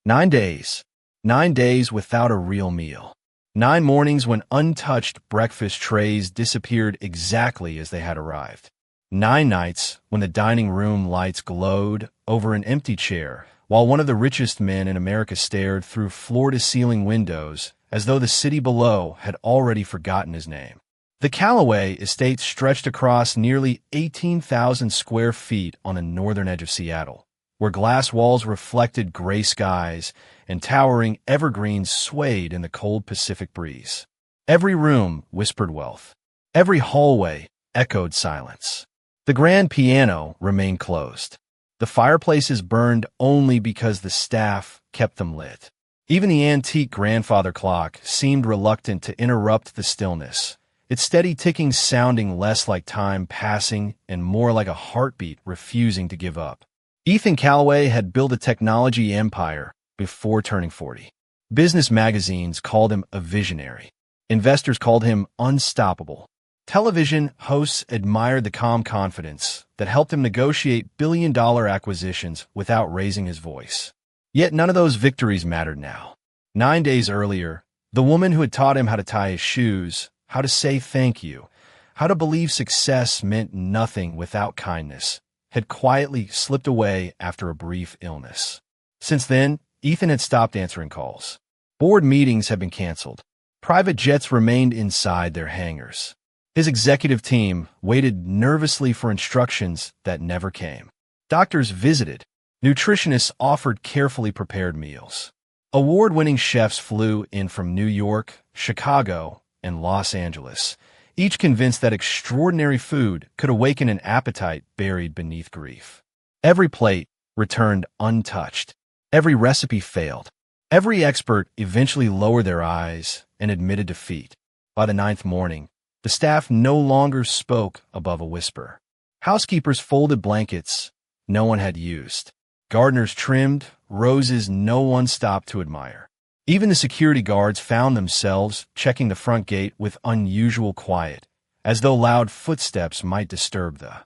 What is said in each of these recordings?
9 days. 9 days without a real meal. 9 mornings when untouched breakfast trays disappeared exactly as they had arrived. 9 nights when the dining room lights glowed over an empty chair, while one of the richest men in America stared through floor-to-ceiling windows as though the city below had already forgotten his name. The Callaway estate stretched across nearly 18,000 square feet on the northern edge of Seattle, where glass walls reflected gray skies and towering evergreens swayed in the cold Pacific breeze. Every room whispered wealth. Every hallway echoed silence. The grand piano remained closed. The fireplaces burned only because the staff kept them lit. Even the antique grandfather clock seemed reluctant to interrupt the stillness, its steady ticking sounding less like time passing and more like a heartbeat refusing to give up. Ethan Callaway had built a technology empire before turning 40. Business magazines called him a visionary. Investors called him unstoppable. Television hosts admired the calm confidence that helped him negotiate billion-dollar acquisitions without raising his voice. Yet none of those victories mattered now. 9 days earlier, the woman who had taught him how to tie his shoes, how to say thank you, how to believe success meant nothing without kindness, had quietly slipped away after a brief illness. Since then, Ethan had stopped answering calls. Board meetings had been canceled. Private jets remained inside their hangars. His executive team waited nervously for instructions that never came. Doctors visited. Nutritionists offered carefully prepared meals. Award-winning chefs flew in from New York, Chicago, and Los Angeles, each convinced that extraordinary food could awaken an appetite buried beneath grief. Every plate returned untouched. Every recipe failed. Every expert eventually lowered their eyes and admitted defeat. By the 9th morning, the staff no longer spoke above a whisper. Housekeepers folded blankets no one had used. Gardeners trimmed roses no one stopped to admire. Even the security guards found themselves checking the front gate with unusual quiet, as though loud footsteps might disturb the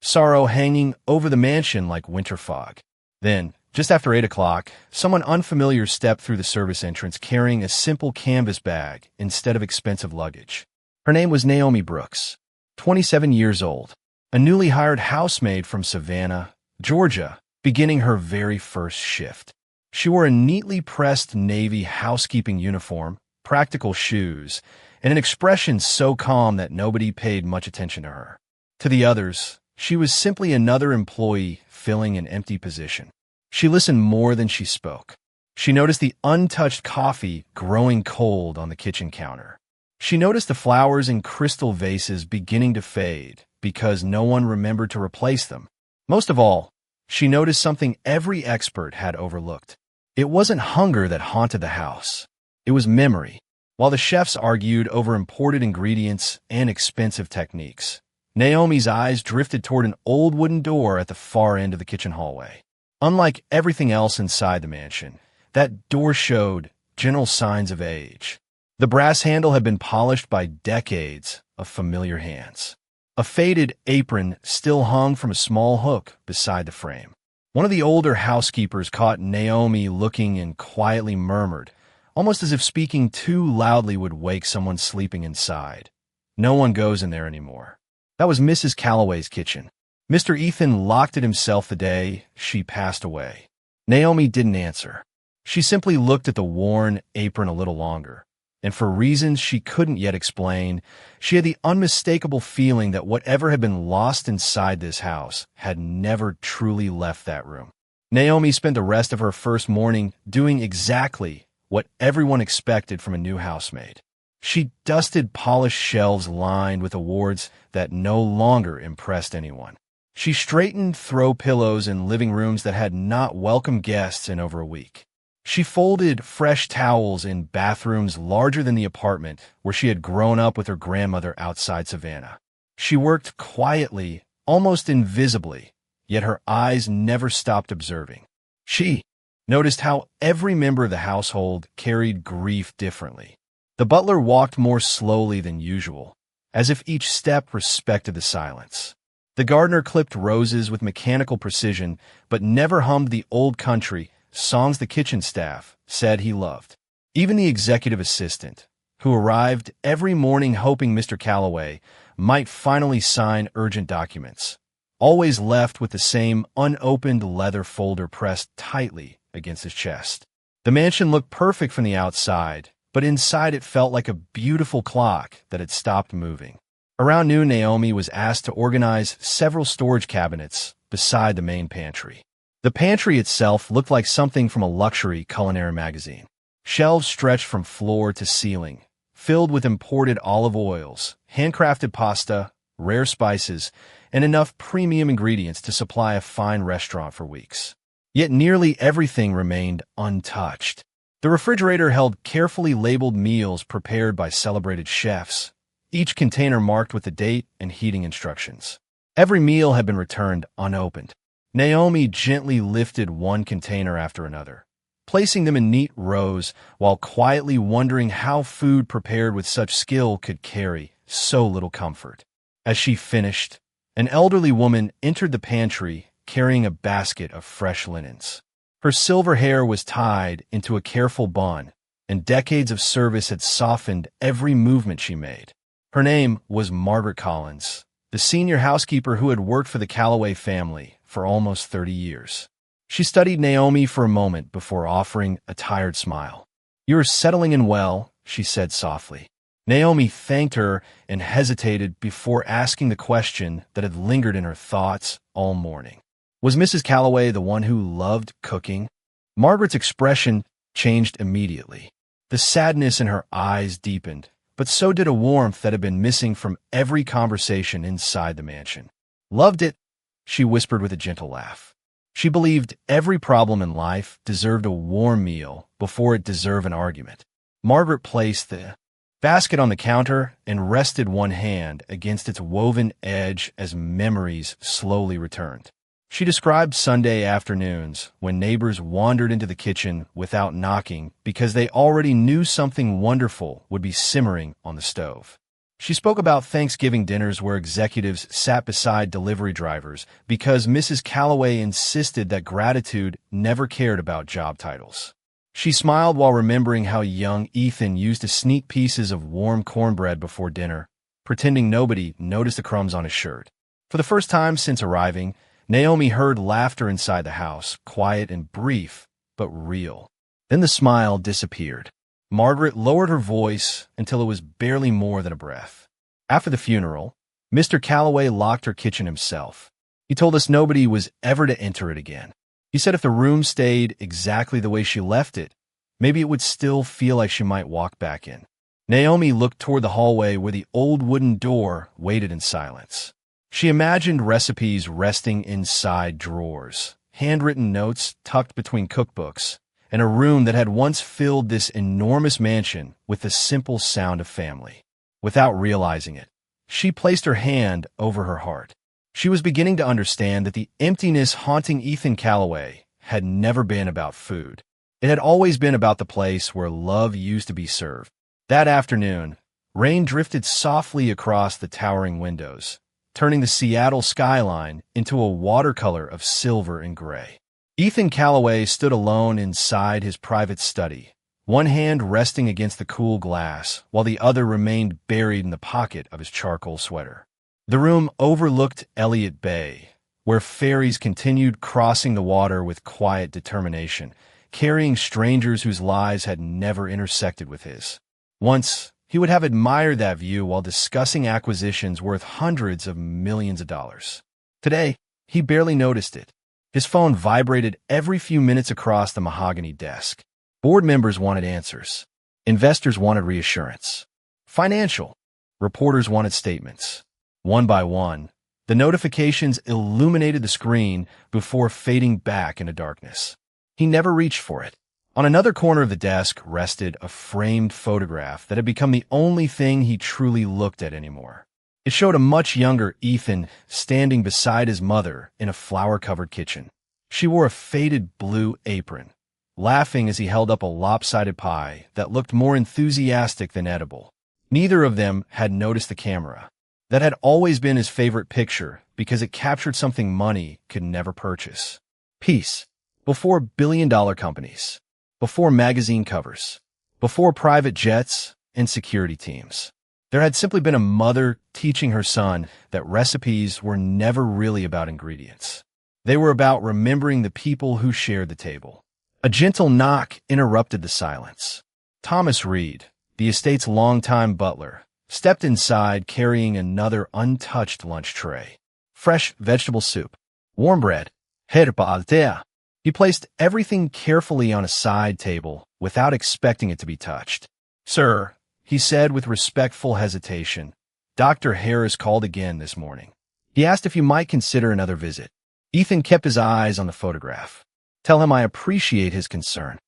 sorrow hanging over the mansion like winter fog. Then, just after 8 o'clock, someone unfamiliar stepped through the service entrance carrying a simple canvas bag instead of expensive luggage. Her name was Naomi Brooks, 27 years old, a newly hired housemaid from Savannah, Georgia, beginning her very first shift. She wore a neatly pressed navy housekeeping uniform, practical shoes, and an expression so calm that nobody paid much attention to her. To the others, she was simply another employee filling an empty position. She listened more than she spoke. She noticed the untouched coffee growing cold on the kitchen counter. She noticed the flowers in crystal vases beginning to fade because no one remembered to replace them. Most of all, she noticed something every expert had overlooked. It wasn't hunger that haunted the house. It was memory. While the chefs argued over imported ingredients and expensive techniques, Naomi's eyes drifted toward an old wooden door at the far end of the kitchen hallway. Unlike everything else inside the mansion, that door showed general signs of age. The brass handle had been polished by decades of familiar hands. A faded apron still hung from a small hook beside the frame. One of the older housekeepers caught Naomi looking and quietly murmured, almost as if speaking too loudly would wake someone sleeping inside. No one goes in there anymore. That was Mrs. Callaway's kitchen. Mr. Ethan locked it himself the day she passed away. Naomi didn't answer. She simply looked at the worn apron a little longer. And for reasons she couldn't yet explain, she had the unmistakable feeling that whatever had been lost inside this house had never truly left that room. Naomi spent the rest of her first morning doing exactly what everyone expected from a new housemaid. She dusted polished shelves lined with awards that no longer impressed anyone. She straightened throw pillows in living rooms that had not welcomed guests in over a week. She folded fresh towels in bathrooms larger than the apartment where she had grown up with her grandmother outside Savannah. She worked quietly, almost invisibly, yet her eyes never stopped observing. She noticed how every member of the household carried grief differently. The butler walked more slowly than usual, as if each step respected the silence. The gardener clipped roses with mechanical precision, but never hummed the old country songs the kitchen staff said he loved. Even the executive assistant, who arrived every morning hoping Mr. Calloway might finally sign urgent documents, always left with the same unopened leather folder pressed tightly against his chest. The mansion looked perfect from the outside, but inside it felt like a beautiful clock that had stopped moving. Around noon, Naomi was asked to organize several storage cabinets beside the main pantry. The pantry itself looked like something from a luxury culinary magazine. Shelves stretched from floor to ceiling, filled with imported olive oils, handcrafted pasta, rare spices, and enough premium ingredients to supply a fine restaurant for weeks. Yet nearly everything remained untouched. The refrigerator held carefully labeled meals prepared by celebrated chefs, each container marked with the date and heating instructions. Every meal had been returned unopened. Naomi gently lifted one container after another, placing them in neat rows while quietly wondering how food prepared with such skill could carry so little comfort. As she finished, an elderly woman entered the pantry carrying a basket of fresh linens. Her silver hair was tied into a careful bun, and decades of service had softened every movement she made. Her name was Margaret Collins, the senior housekeeper who had worked for the Calloway family for almost 30 years. She studied Naomi for a moment before offering a tired smile. "You're settling in well," she said softly. Naomi thanked her and hesitated before asking the question that had lingered in her thoughts all morning. Was Mrs. Calloway the one who loved cooking? Margaret's expression changed immediately. The sadness in her eyes deepened, but so did a warmth that had been missing from every conversation inside the mansion. "Loved it," she whispered with a gentle laugh. She believed every problem in life deserved a warm meal before it deserved an argument. Margaret placed the basket on the counter and rested one hand against its woven edge as memories slowly returned. She described Sunday afternoons when neighbors wandered into the kitchen without knocking because they already knew something wonderful would be simmering on the stove. She spoke about Thanksgiving dinners where executives sat beside delivery drivers because Mrs. Calloway insisted that gratitude never cared about job titles. She smiled while remembering how young Ethan used to sneak pieces of warm cornbread before dinner, pretending nobody noticed the crumbs on his shirt. For the first time since arriving, Naomi heard laughter inside the house, quiet and brief, but real. Then the smile disappeared. Margaret lowered her voice until it was barely more than a breath. After the funeral, Mr. Calloway locked her kitchen himself. He told us nobody was ever to enter it again. He said if the room stayed exactly the way she left it, maybe it would still feel like she might walk back in. Naomi looked toward the hallway where the old wooden door waited in silence. She imagined recipes resting inside drawers, handwritten notes tucked between cookbooks, and a room that had once filled this enormous mansion with the simple sound of family. Without realizing it, she placed her hand over her heart. She was beginning to understand that the emptiness haunting Ethan Calloway had never been about food. It had always been about the place where love used to be served. That afternoon, rain drifted softly across the towering windows, turning the Seattle skyline into a watercolor of silver and gray. Ethan Calloway stood alone inside his private study, one hand resting against the cool glass, while the other remained buried in the pocket of his charcoal sweater. The room overlooked Elliott Bay, where ferries continued crossing the water with quiet determination, carrying strangers whose lives had never intersected with his. Once, he would have admired that view while discussing acquisitions worth hundreds of millions of dollars. Today, he barely noticed it. His phone vibrated every few minutes across the mahogany desk. Board members wanted answers. Investors wanted reassurance. Financial reporters wanted statements. One by one, the notifications illuminated the screen before fading back into darkness. He never reached for it. On another corner of the desk rested a framed photograph that had become the only thing he truly looked at anymore. It showed a much younger Ethan standing beside his mother in a flower-covered kitchen. She wore a faded blue apron, laughing as he held up a lopsided pie that looked more enthusiastic than edible. Neither of them had noticed the camera. That had always been his favorite picture because it captured something money could never purchase. Peace. before billion-dollar companies, before magazine covers, before private jets and security teams. There had simply been a mother teaching her son that recipes were never really about ingredients. They were about remembering the people who shared the table. A gentle knock interrupted the silence. Thomas Reed, the estate's longtime butler, stepped inside carrying another untouched lunch tray. Fresh vegetable soup, warm bread, herba altea. He placed everything carefully on a side table without expecting it to be touched. "Sir," he said with respectful hesitation, "Dr. Harris called again this morning. He asked if you might consider another visit." Ethan kept his eyes on the photograph. "Tell him I appreciate his concern."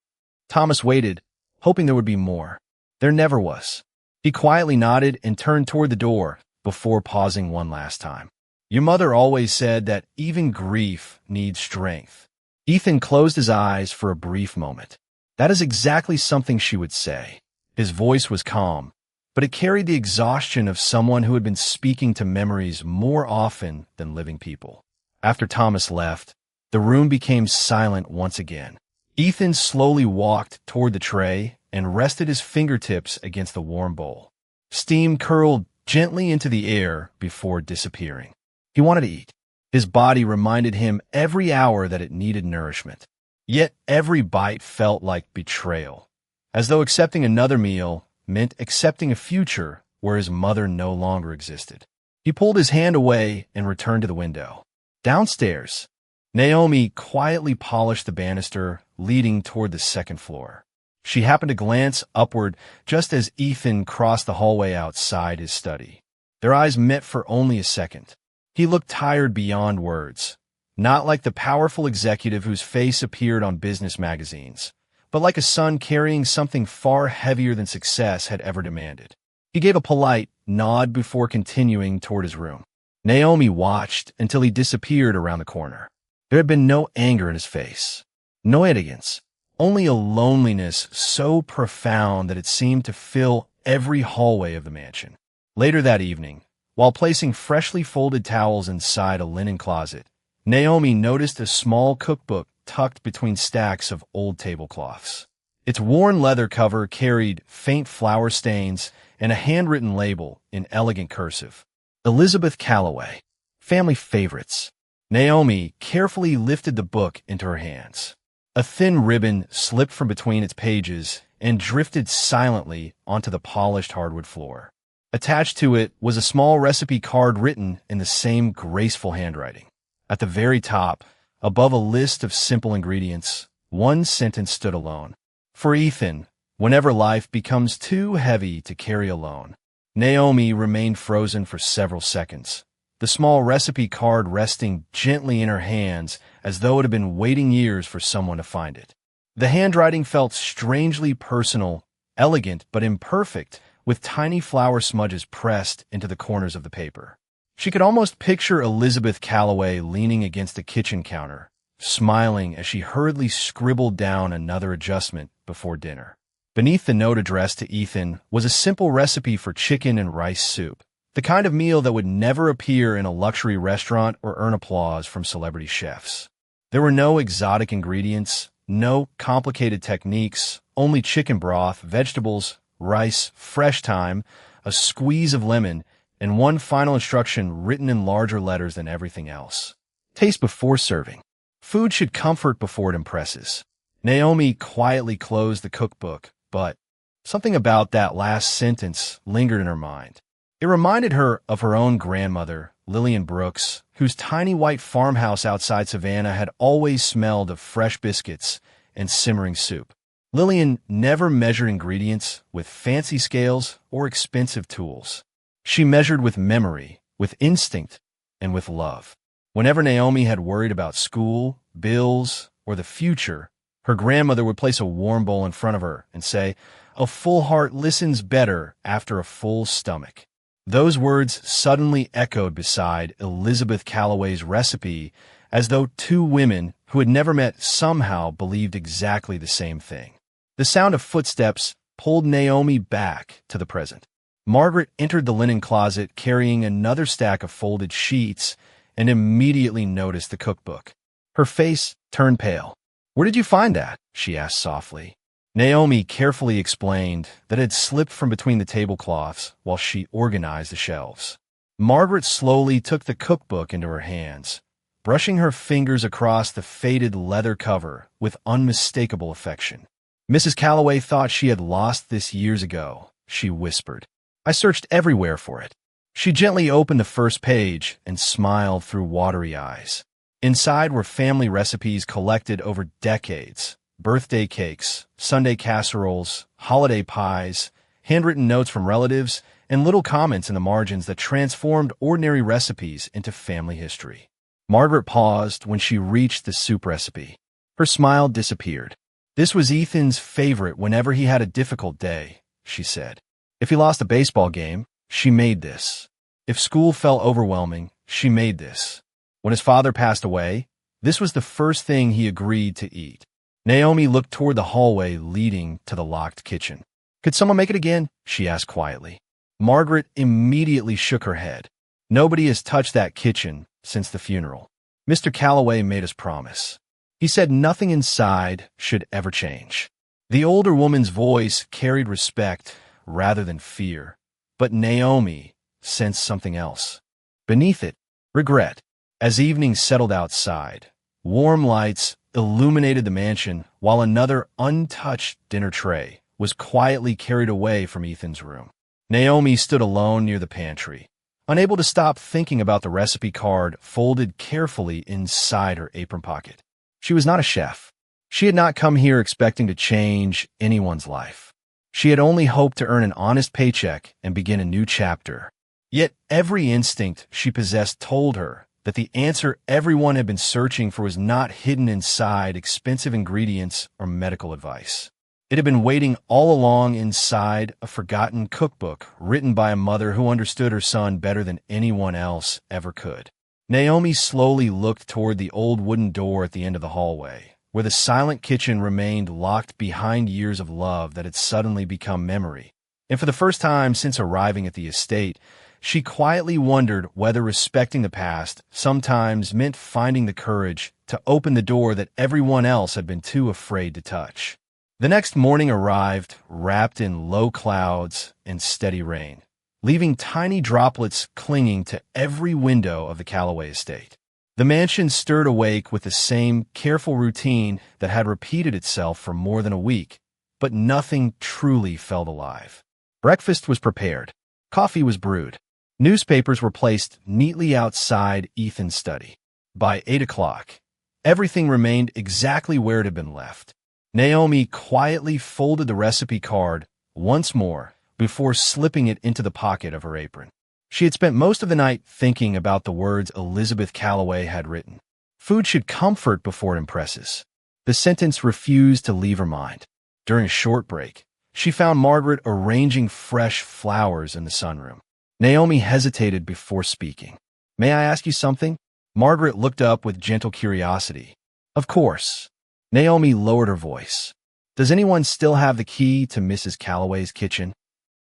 Thomas waited, hoping there would be more. There never was. He quietly nodded and turned toward the door before pausing one last time. "Your mother always said that even grief needs strength." Ethan closed his eyes for a brief moment. That is exactly something she would say. His voice was calm, but it carried the exhaustion of someone who had been speaking to memories more often than living people. After Thomas left, the room became silent once again. Ethan slowly walked toward the tray and rested his fingertips against the warm bowl. Steam curled gently into the air before disappearing. He wanted to eat. His body reminded him every hour that it needed nourishment. Yet every bite felt like betrayal, as though accepting another meal meant accepting a future where his mother no longer existed. He pulled his hand away and returned to the window. Downstairs, Naomi quietly polished the banister leading toward the second floor. She happened to glance upward just as Ethan crossed the hallway outside his study. Their eyes met for only a second. He looked tired beyond words, not like the powerful executive whose face appeared on business magazines, but like a son carrying something far heavier than success had ever demanded. He gave a polite nod before continuing toward his room. Naomi watched until he disappeared around the corner. There had been no anger in his face, no arrogance, only a loneliness so profound that it seemed to fill every hallway of the mansion. Later that evening, while placing freshly folded towels inside a linen closet, Naomi noticed a small cookbook tucked between stacks of old tablecloths. Its worn leather cover carried faint flour stains and a handwritten label in elegant cursive. Elizabeth Calloway, Family Favorites. Naomi carefully lifted the book into her hands. A thin ribbon slipped from between its pages and drifted silently onto the polished hardwood floor. Attached to it was a small recipe card written in the same graceful handwriting. At the very top, above a list of simple ingredients, one sentence stood alone. "For Ethan, whenever life becomes too heavy to carry alone." Naomi remained frozen for several seconds, the small recipe card resting gently in her hands as though it had been waiting years for someone to find it. The handwriting felt strangely personal, elegant but imperfect, with tiny flour smudges pressed into the corners of the paper. She could almost picture Elizabeth Calloway leaning against the kitchen counter, smiling as she hurriedly scribbled down another adjustment before dinner. Beneath the note addressed to Ethan was a simple recipe for chicken and rice soup, the kind of meal that would never appear in a luxury restaurant or earn applause from celebrity chefs. There were no exotic ingredients, no complicated techniques, only chicken broth, vegetables, rice, fresh thyme, a squeeze of lemon, and one final instruction written in larger letters than everything else. Taste before serving. Food should comfort before it impresses. Naomi quietly closed the cookbook, but something about that last sentence lingered in her mind. It reminded her of her own grandmother, Lillian Brooks, whose tiny white farmhouse outside Savannah had always smelled of fresh biscuits and simmering soup. Lillian never measured ingredients with fancy scales or expensive tools. She measured with memory, with instinct, and with love. Whenever Naomi had worried about school, bills, or the future, her grandmother would place a warm bowl in front of her and say, "A full heart listens better after a full stomach." Those words suddenly echoed beside Elizabeth Calloway's recipe, as though two women who had never met somehow believed exactly the same thing. The sound of footsteps pulled Naomi back to the present. Margaret entered the linen closet carrying another stack of folded sheets and immediately noticed the cookbook. Her face turned pale. "Where did you find that?" she asked softly. Naomi carefully explained that it had slipped from between the tablecloths while she organized the shelves. Margaret slowly took the cookbook into her hands, brushing her fingers across the faded leather cover with unmistakable affection. "Mrs. Calloway thought she had lost this years ago," she whispered. "I searched everywhere for it." She gently opened the first page and smiled through watery eyes. Inside were family recipes collected over decades: birthday cakes, Sunday casseroles, holiday pies, handwritten notes from relatives, and little comments in the margins that transformed ordinary recipes into family history. Margaret paused when she reached the soup recipe. Her smile disappeared. "This was Ethan's favorite whenever he had a difficult day," she said. "If he lost a baseball game, she made this. If school felt overwhelming, she made this. When his father passed away, this was the first thing he agreed to eat." Naomi looked toward the hallway leading to the locked kitchen. "Could someone make it again?" she asked quietly. Margaret immediately shook her head. "Nobody has touched that kitchen since the funeral. Mr. Calloway made us promise. He said nothing inside should ever change." The older woman's voice carried respect rather than fear, but Naomi sensed something else. Beneath it, regret. As evening settled outside, warm lights illuminated the mansion while another untouched dinner tray was quietly carried away from Ethan's room. Naomi stood alone near the pantry, unable to stop thinking about the recipe card folded carefully inside her apron pocket. She was not a chef. She had not come here expecting to change anyone's life. She had only hoped to earn an honest paycheck and begin a new chapter. Yet every instinct she possessed told her that the answer everyone had been searching for was not hidden inside expensive ingredients or medical advice. It had been waiting all along inside a forgotten cookbook written by a mother who understood her son better than anyone else ever could. Naomi slowly looked toward the old wooden door at the end of the hallway, where the silent kitchen remained locked behind years of love that had suddenly become memory. And for the first time since arriving at the estate, she quietly wondered whether respecting the past sometimes meant finding the courage to open the door that everyone else had been too afraid to touch. The next morning arrived, wrapped in low clouds and steady rain, leaving tiny droplets clinging to every window of the Calloway estate. The mansion stirred awake with the same careful routine that had repeated itself for more than a week, but nothing truly felt alive. Breakfast was prepared. Coffee was brewed. Newspapers were placed neatly outside Ethan's study. By 8 o'clock, everything remained exactly where it had been left. Naomi quietly folded the recipe card once more before slipping it into the pocket of her apron. She had spent most of the night thinking about the words Elizabeth Calloway had written. Food should comfort before it impresses. The sentence refused to leave her mind. During a short break, she found Margaret arranging fresh flowers in the sunroom. Naomi hesitated before speaking. "May I ask you something?" Margaret looked up with gentle curiosity. "Of course." Naomi lowered her voice. "Does anyone still have the key to Mrs. Calloway's kitchen?"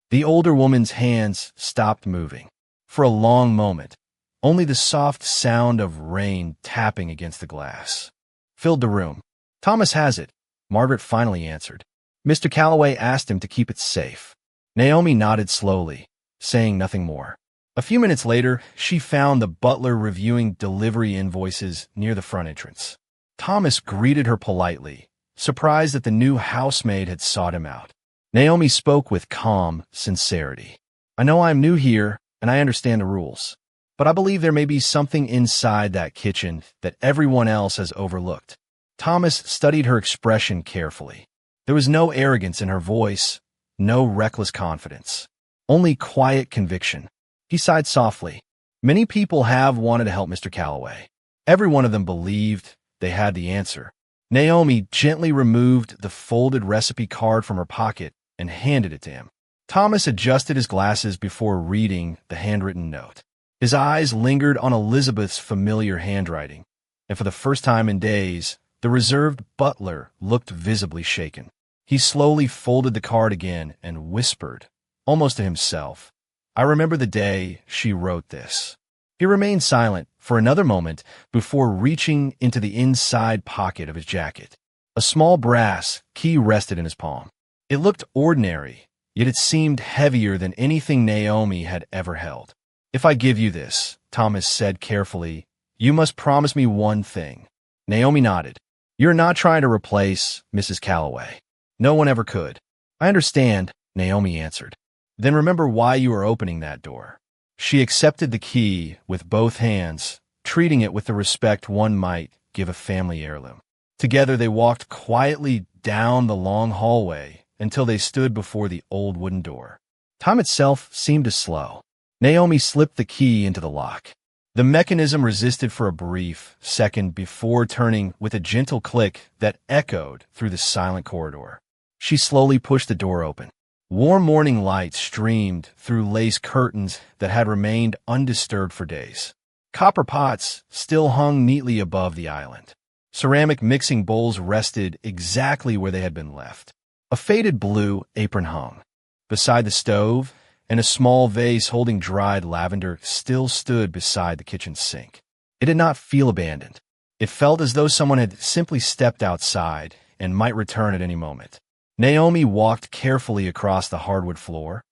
The older woman's hands stopped moving. For a long moment, only the soft sound of rain tapping against the glass filled the room. "Thomas has it," Margaret finally answered. "Mr. Calloway asked him to keep it safe." Naomi nodded slowly, saying nothing more. A few minutes later, she found the butler reviewing delivery invoices near the front entrance. Thomas greeted her politely, surprised that the new housemaid had sought him out. Naomi spoke with calm sincerity. "I know I am new here, and I understand the rules, but I believe there may be something inside that kitchen that everyone else has overlooked." Thomas studied her expression carefully. There was no arrogance in her voice, no reckless confidence, only quiet conviction. He sighed softly. Many people have wanted to help Mr. Calloway. Every one of them believed they had the answer. Naomi gently removed the folded recipe card from her pocket and handed it to him. Thomas adjusted his glasses before reading the handwritten note. His eyes lingered on Elizabeth's familiar handwriting, and for the first time in days, the reserved butler looked visibly shaken. He slowly folded the card again and whispered, almost to himself, "I remember the day she wrote this." He remained silent for another moment before reaching into the inside pocket of his jacket. A small brass key rested in his palm. It looked ordinary, yet it seemed heavier than anything Naomi had ever held. "If I give you this," Thomas said carefully, "you must promise me one thing." Naomi nodded. "You're not trying to replace Mrs. Calloway. No one ever could." "I understand," Naomi answered. "Then remember why you are opening that door." She accepted the key with both hands, treating it with the respect one might give a family heirloom. Together they walked quietly down the long hallway until they stood before the old wooden door. Time itself seemed to slow. Naomi slipped the key into the lock. The mechanism resisted for a brief second before turning with a gentle click that echoed through the silent corridor. She slowly pushed the door open. Warm morning light streamed through lace curtains that had remained undisturbed for days. Copper pots still hung neatly above the island. Ceramic mixing bowls rested exactly where they had been left. A faded blue apron hung beside the stove, and a small vase holding dried lavender still stood beside the kitchen sink. It did not feel abandoned. It felt as though someone had simply stepped outside and might return at any moment. Naomi walked carefully across the hardwood floor,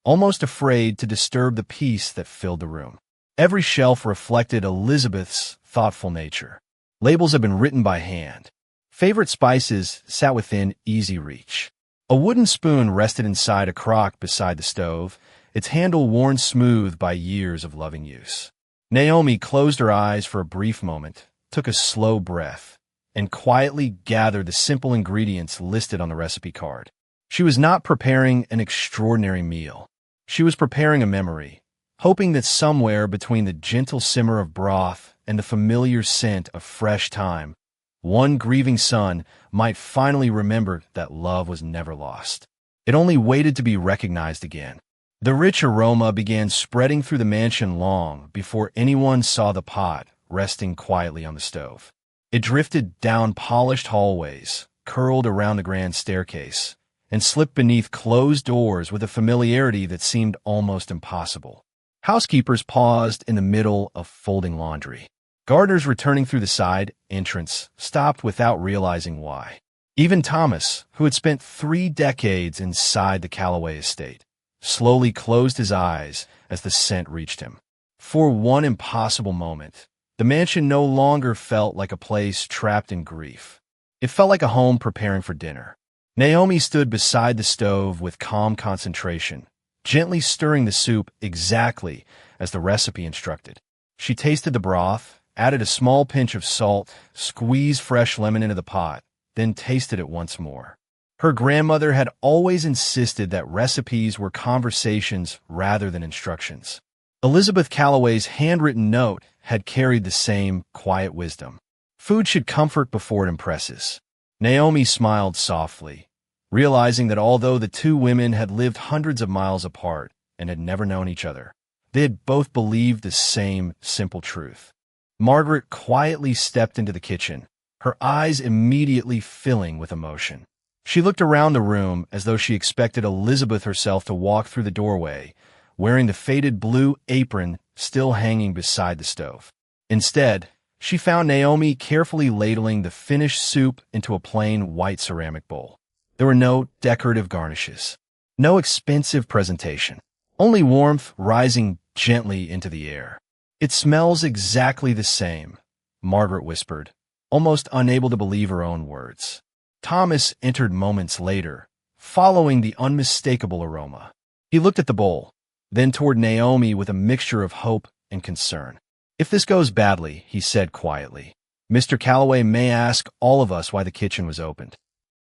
almost afraid to disturb the peace that filled the room. Every shelf reflected Elizabeth's thoughtful nature. Labels had been written by hand. Favorite spices sat within easy reach. A wooden spoon rested inside a crock beside the stove, its handle worn smooth by years of loving use. Naomi closed her eyes for a brief moment, took a slow breath, and quietly gathered the simple ingredients listed on the recipe card. She was not preparing an extraordinary meal. She was preparing a memory, hoping that somewhere between the gentle simmer of broth and the familiar scent of fresh thyme, one grieving son might finally remember that love was never lost. It only waited to be recognized again. The rich aroma began spreading through the mansion long before anyone saw the pot resting quietly on the stove. It drifted down polished hallways, curled around the grand staircase, and slipped beneath closed doors with a familiarity that seemed almost impossible. Housekeepers paused in the middle of folding laundry. Gardeners returning through the side entrance stopped without realizing why. Even Thomas, who had spent 3 decades inside the Calloway estate, slowly closed his eyes as the scent reached him. For one impossible moment, the mansion no longer felt like a place trapped in grief. It felt like a home preparing for dinner. Naomi stood beside the stove with calm concentration, gently stirring the soup exactly as the recipe instructed. She tasted the broth, added a small pinch of salt, squeezed fresh lemon into the pot, then tasted it once more. Her grandmother had always insisted that recipes were conversations rather than instructions. Elizabeth Calloway's handwritten note had carried the same quiet wisdom. Food should comfort before it impresses. Naomi smiled softly, realizing that although the two women had lived hundreds of miles apart and had never known each other, they had both believed the same simple truth. Margaret quietly stepped into the kitchen, her eyes immediately filling with emotion. She looked around the room as though she expected Elizabeth herself to walk through the doorway, wearing the faded blue apron still hanging beside the stove. Instead, she found Naomi carefully ladling the finished soup into a plain white ceramic bowl. There were no decorative garnishes, no expensive presentation, only warmth rising gently into the air. "It smells exactly the same," Margaret whispered, almost unable to believe her own words. Thomas entered moments later, following the unmistakable aroma. He looked at the bowl, then toward Naomi with a mixture of hope and concern. "If this goes badly," he said quietly, "Mr. Calloway may ask all of us why the kitchen was opened."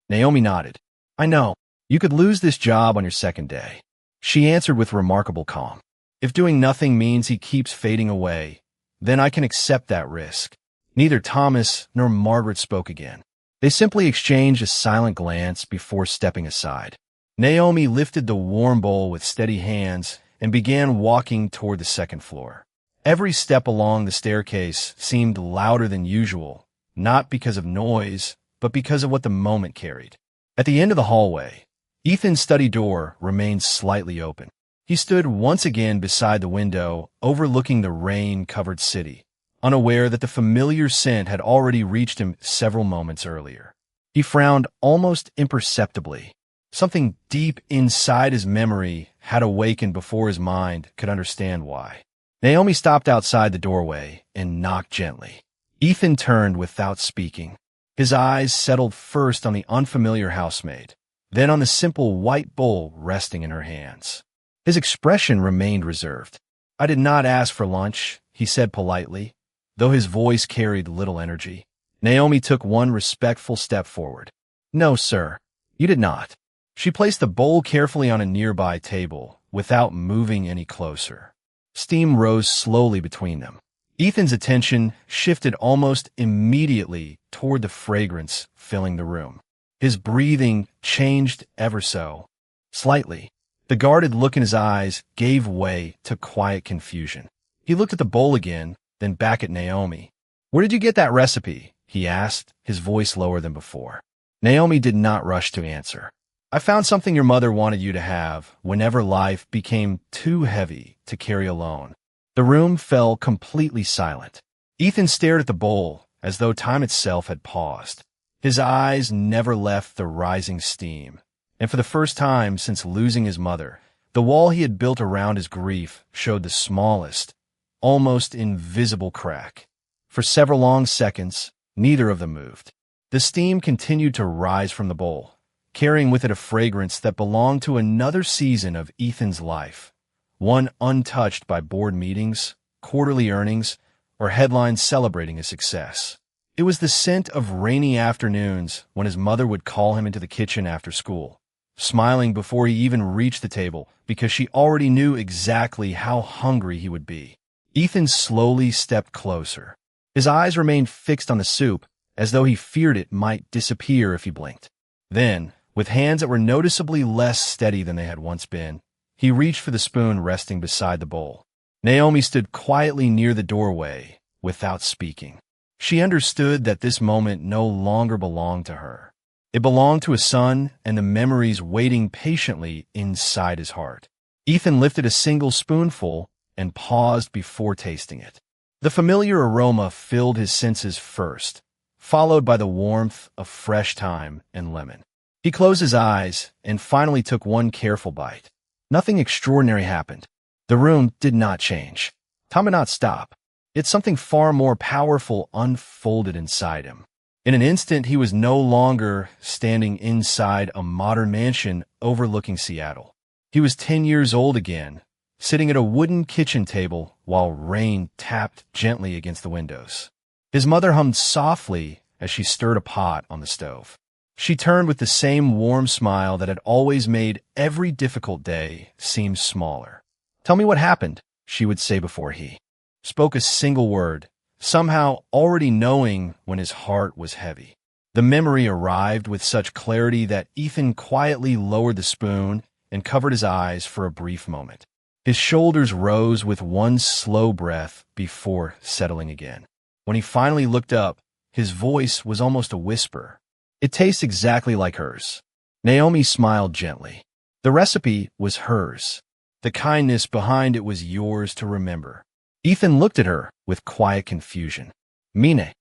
Naomi nodded. "I know. You could lose this job on your second day." She answered with remarkable calm. "If doing nothing means he keeps fading away, then I can accept that risk." Neither Thomas nor Margaret spoke again. They simply exchanged a silent glance before stepping aside. Naomi lifted the warm bowl with steady hands and began walking toward the second floor. Every step along the staircase seemed louder than usual, not because of noise, but because of what the moment carried. At the end of the hallway, Ethan's study door remained slightly open. He stood once again beside the window, overlooking the rain-covered city, unaware that the familiar scent had already reached him several moments earlier. He frowned almost imperceptibly. Something deep inside his memory had awakened before his mind could understand why. Naomi stopped outside the doorway and knocked gently. Ethan turned without speaking. His eyes settled first on the unfamiliar housemaid, then on the simple white bowl resting in her hands. His expression remained reserved. "I did not ask for lunch," he said politely, though his voice carried little energy. Naomi took one respectful step forward. "No, sir, you did not." She placed the bowl carefully on a nearby table, without moving any closer. Steam rose slowly between them. Ethan's attention shifted almost immediately toward the fragrance filling the room. His breathing changed ever so slightly. The guarded look in his eyes gave way to quiet confusion. He looked at the bowl again, then back at Naomi. "Where did you get that recipe?" he asked, his voice lower than before. Naomi did not rush to answer. "I found something your mother wanted you to have whenever life became too heavy to carry alone." The room fell completely silent. Ethan stared at the bowl as though time itself had paused. His eyes never left the rising steam, and for the first time since losing his mother, the wall he had built around his grief showed the smallest, almost invisible crack. For several long seconds, neither of them moved. The steam continued to rise from the bowl, carrying with it a fragrance that belonged to another season of Ethan's life, one untouched by board meetings, quarterly earnings, or headlines celebrating his success. It was the scent of rainy afternoons when his mother would call him into the kitchen after school, smiling before he even reached the table because she already knew exactly how hungry he would be. Ethan slowly stepped closer. His eyes remained fixed on the soup, as though he feared it might disappear if he blinked. Then, with hands that were noticeably less steady than they had once been, he reached for the spoon resting beside the bowl. Naomi stood quietly near the doorway, without speaking. She understood that this moment no longer belonged to her. It belonged to a son and the memories waiting patiently inside his heart. Ethan lifted a single spoonful and paused before tasting it. The familiar aroma filled his senses first, followed by the warmth of fresh thyme and lemon. He closed his eyes and finally took one careful bite. Nothing extraordinary happened. The room did not change. Time did not stop. Yet something far more powerful unfolded inside him. In an instant, he was no longer standing inside a modern mansion overlooking Seattle. He was 10 years old again, sitting at a wooden kitchen table while rain tapped gently against the windows. His mother hummed softly as she stirred a pot on the stove. She turned with the same warm smile that had always made every difficult day seem smaller. "Tell me what happened," she would say before he spoke a single word, somehow already knowing when his heart was heavy. The memory arrived with such clarity that Ethan quietly lowered the spoon and covered his eyes for a brief moment. His shoulders rose with one slow breath before settling again. When he finally looked up, his voice was almost a whisper. "It tastes exactly like hers." Naomi smiled gently. The recipe was hers. The kindness behind it was yours to remember. Ethan looked at her with quiet confusion. "Mine."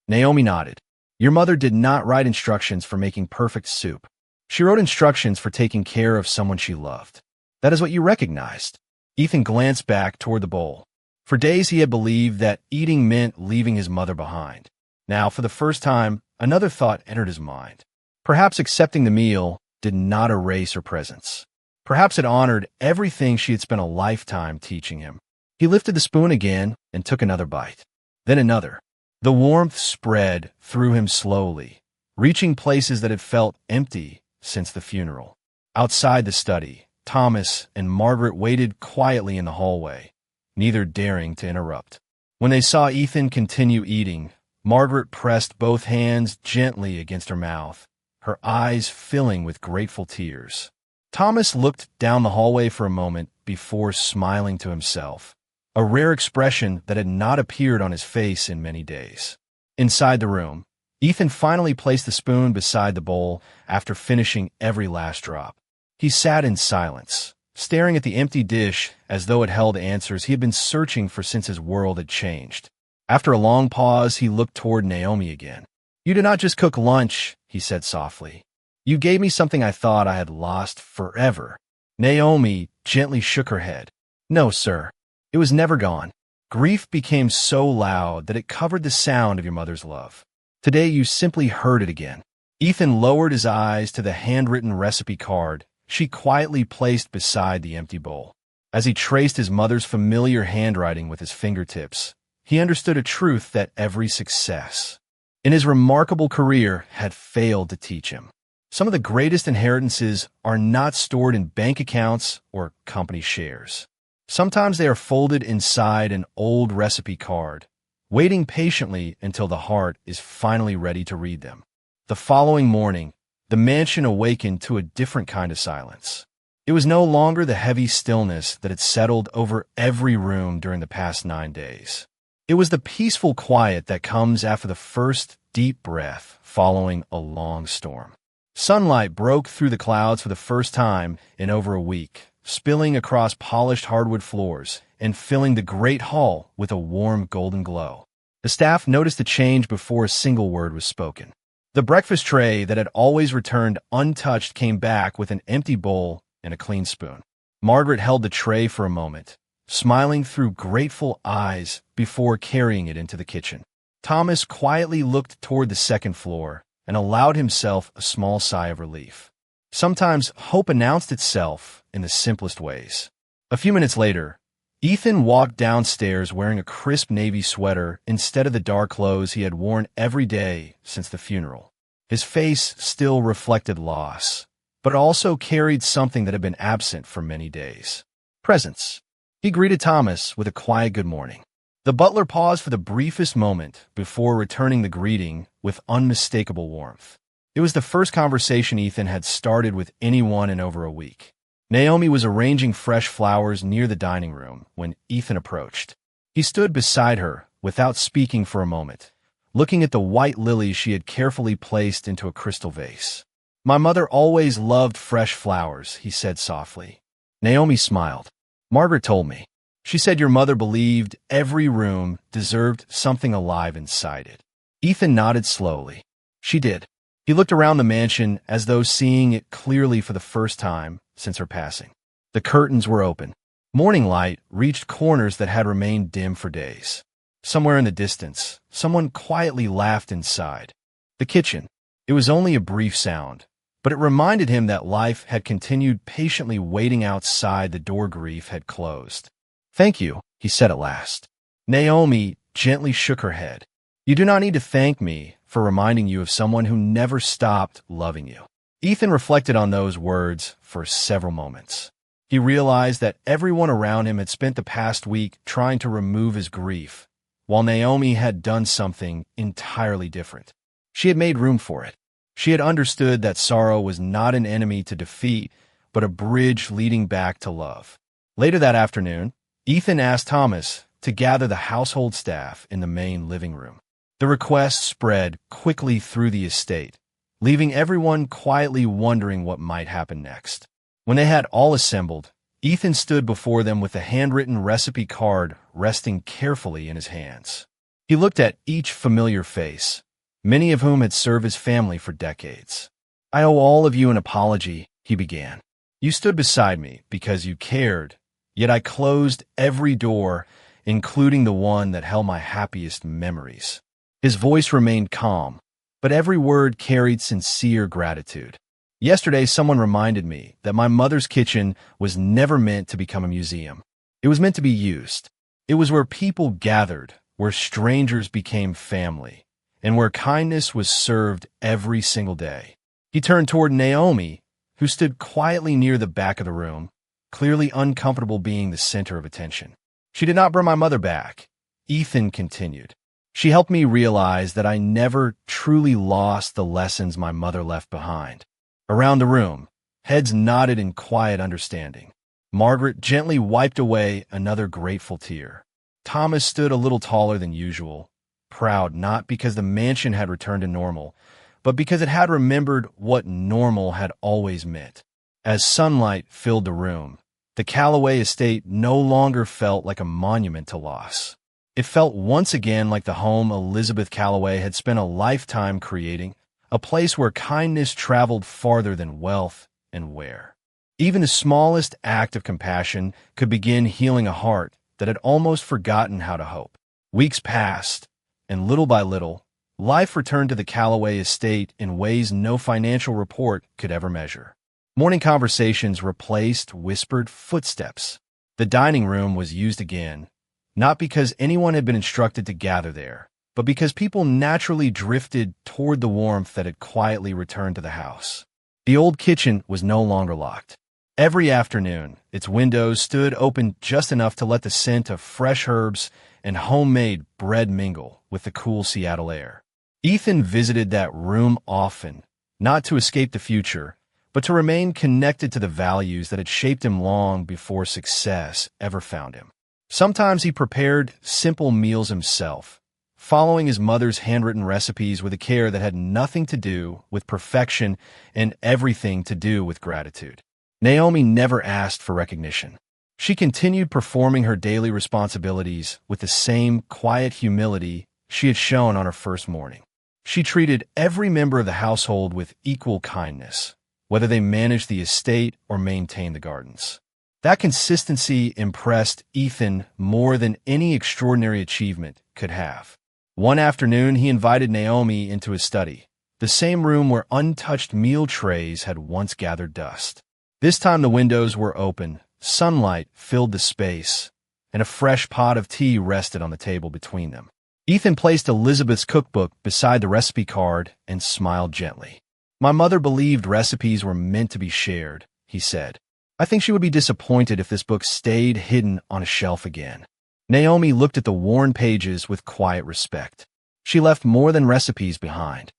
Naomi nodded. "Your mother did not write instructions for making perfect soup. She wrote instructions for taking care of someone she loved. That is what you recognized." Ethan glanced back toward the bowl. For days he had believed that eating meant leaving his mother behind. Now, for the first time, another thought entered his mind. Perhaps accepting the meal did not erase her presence. Perhaps it honored everything she had spent a lifetime teaching him. He lifted the spoon again and took another bite. Then another. The warmth spread through him slowly, reaching places that had felt empty since the funeral. Outside the study, Thomas and Margaret waited quietly in the hallway, neither daring to interrupt. When they saw Ethan continue eating, Margaret pressed both hands gently against her mouth, her eyes filling with grateful tears. Thomas looked down the hallway for a moment before smiling to himself, a rare expression that had not appeared on his face in many days. Inside the room, Ethan finally placed the spoon beside the bowl after finishing every last drop. He sat in silence, staring at the empty dish as though it held answers he had been searching for since his world had changed. After a long pause, he looked toward Naomi again. "You did not just cook lunch," he said softly. You gave me something I thought I had lost forever. Naomi gently shook her head. No, sir. It was never gone. Grief became so loud that it covered the sound of your mother's love. Today you simply heard it again. Ethan lowered his eyes to the handwritten recipe card she quietly placed beside the empty bowl. As he traced his mother's familiar handwriting with his fingertips, he understood a truth that every success in his remarkable career had failed to teach him. Some of the greatest inheritances are not stored in bank accounts or company shares. Sometimes they are folded inside an old recipe card, waiting patiently until the heart is finally ready to read them. The following morning, the mansion awakened to a different kind of silence. It was no longer the heavy stillness that had settled over every room during the past 9 days. It was the peaceful quiet that comes after the first deep breath following a long storm. Sunlight broke through the clouds for the first time in over a week, spilling across polished hardwood floors and filling the great hall with a warm golden glow. The staff noticed the change before a single word was spoken. The breakfast tray that had always returned untouched came back with an empty bowl and a clean spoon. Margaret held the tray for a moment, smiling through grateful eyes before carrying it into the kitchen. Thomas quietly looked toward the second floor and allowed himself a small sigh of relief. Sometimes hope announced itself in the simplest ways. A few minutes later, Ethan walked downstairs wearing a crisp navy sweater instead of the dark clothes he had worn every day since the funeral. His face still reflected loss, but also carried something that had been absent for many days. Presence. He greeted Thomas with a quiet good morning. The butler paused for the briefest moment before returning the greeting with unmistakable warmth. It was the first conversation Ethan had started with anyone in over a week. Naomi was arranging fresh flowers near the dining room when Ethan approached. He stood beside her without speaking for a moment, looking at the white lilies she had carefully placed into a crystal vase. My mother always loved fresh flowers, he said softly. Naomi smiled. Margaret told me. She said your mother believed every room deserved something alive inside it. Ethan nodded slowly. She did. He looked around the mansion as though seeing it clearly for the first time since her passing. The curtains were open. Morning light reached corners that had remained dim for days. Somewhere in the distance, someone quietly laughed inside. The kitchen. It was only a brief sound, but it reminded him that life had continued patiently waiting outside the door grief had closed. Thank you, he said at last. Naomi gently shook her head. You do not need to thank me for reminding you of someone who never stopped loving you. Ethan reflected on those words for several moments. He realized that everyone around him had spent the past week trying to remove his grief, while Naomi had done something entirely different. She had made room for it. She had understood that sorrow was not an enemy to defeat, but a bridge leading back to love. Later that afternoon, Ethan asked Thomas to gather the household staff in the main living room. The request spread quickly through the estate, leaving everyone quietly wondering what might happen next. When they had all assembled, Ethan stood before them with a handwritten recipe card resting carefully in his hands. He looked at each familiar face, many of whom had served his family for decades. I owe all of you an apology, he began. You stood beside me because you cared, yet I closed every door, including the one that held my happiest memories. His voice remained calm, but every word carried sincere gratitude. Yesterday, someone reminded me that my mother's kitchen was never meant to become a museum. It was meant to be used. It was where people gathered, where strangers became family, and where kindness was served every single day. He turned toward Naomi, who stood quietly near the back of the room, clearly uncomfortable being the center of attention. She did not bring my mother back, Ethan continued. She helped me realize that I never truly lost the lessons my mother left behind. Around the room, heads nodded in quiet understanding. Margaret gently wiped away another grateful tear. Thomas stood a little taller than usual, proud not because the mansion had returned to normal, but because it had remembered what normal had always meant. As sunlight filled the room, the Calloway estate no longer felt like a monument to loss. It felt once again like the home Elizabeth Calloway had spent a lifetime creating, a place where kindness traveled farther than wealth and where even the smallest act of compassion could begin healing a heart that had almost forgotten how to hope. Weeks passed, and little by little, life returned to the Calloway estate in ways no financial report could ever measure. Morning conversations replaced whispered footsteps. The dining room was used again, not because anyone had been instructed to gather there, but because people naturally drifted toward the warmth that had quietly returned to the house. The old kitchen was no longer locked. Every afternoon, its windows stood open just enough to let the scent of fresh herbs and homemade bread mingle with the cool Seattle air. Ethan visited that room often, not to escape the future, but to remain connected to the values that had shaped him long before success ever found him. Sometimes he prepared simple meals himself, following his mother's handwritten recipes with a care that had nothing to do with perfection and everything to do with gratitude. Naomi never asked for recognition. She continued performing her daily responsibilities with the same quiet humility she had shown on her first morning. She treated every member of the household with equal kindness, whether they managed the estate or maintained the gardens. That consistency impressed Ethan more than any extraordinary achievement could have. One afternoon, he invited Naomi into his study, the same room where untouched meal trays had once gathered dust. This time the windows were open, sunlight filled the space, and a fresh pot of tea rested on the table between them. Ethan placed Elizabeth's cookbook beside the recipe card and smiled gently. "My mother believed recipes were meant to be shared," he said. "I think she would be disappointed if this book stayed hidden on a shelf again." Naomi looked at the worn pages with quiet respect. She left more than recipes behind.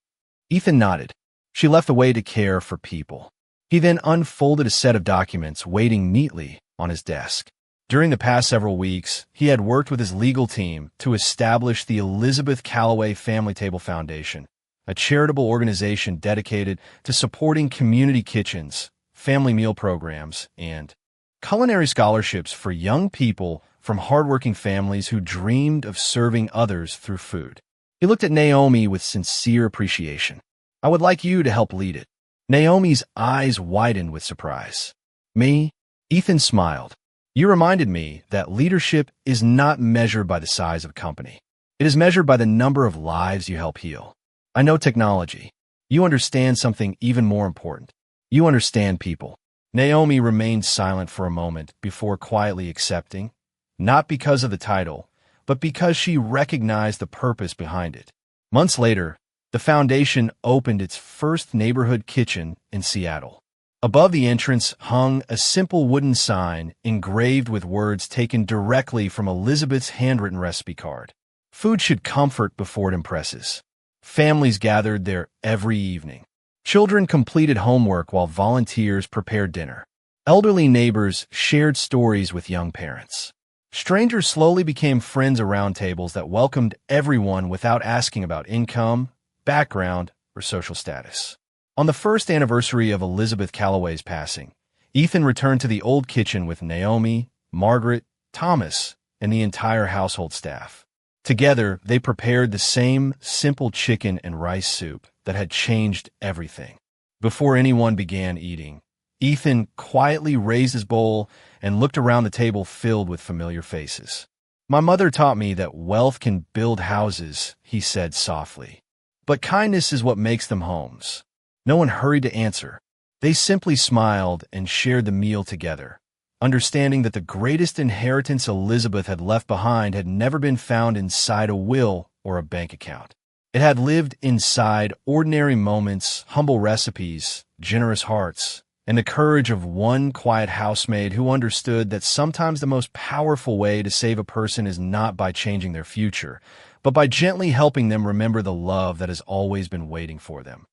Ethan nodded. She left a way to care for people. He then unfolded a set of documents waiting neatly on his desk. During the past several weeks, he had worked with his legal team to establish the Elizabeth Calloway Family Table Foundation, a charitable organization dedicated to supporting community kitchens, family meal programs, and culinary scholarships for young people from hardworking families who dreamed of serving others through food. He looked at Naomi with sincere appreciation. "I would like you to help lead it." Naomi's eyes widened with surprise. "Me?" Ethan smiled. "You reminded me that leadership is not measured by the size of a company. It is measured by the number of lives you help heal. I know technology. You understand something even more important. You understand people." Naomi remained silent for a moment before quietly accepting, not because of the title, but because she recognized the purpose behind it. Months later, the foundation opened its first neighborhood kitchen in Seattle. Above the entrance hung a simple wooden sign engraved with words taken directly from Elizabeth's handwritten recipe card. Food should comfort before it impresses. Families gathered there every evening. Children completed homework while volunteers prepared dinner. Elderly neighbors shared stories with young parents. Strangers slowly became friends around tables that welcomed everyone without asking about income, background, or social status. On the first anniversary of Elizabeth Calloway's passing, Ethan returned to the old kitchen with Naomi, Margaret, Thomas, and the entire household staff. Together, they prepared the same simple chicken and rice soup that had changed everything. Before anyone began eating, Ethan quietly raised his bowl and looked around the table filled with familiar faces. "My mother taught me that wealth can build houses," he said softly. "But kindness is what makes them homes." No one hurried to answer. They simply smiled and shared the meal together, understanding that the greatest inheritance Elizabeth had left behind had never been found inside a will or a bank account. It had lived inside ordinary moments, humble recipes, generous hearts, and the courage of one quiet housemaid who understood that sometimes the most powerful way to save a person is not by changing their future, but by gently helping them remember the love that has always been waiting for them.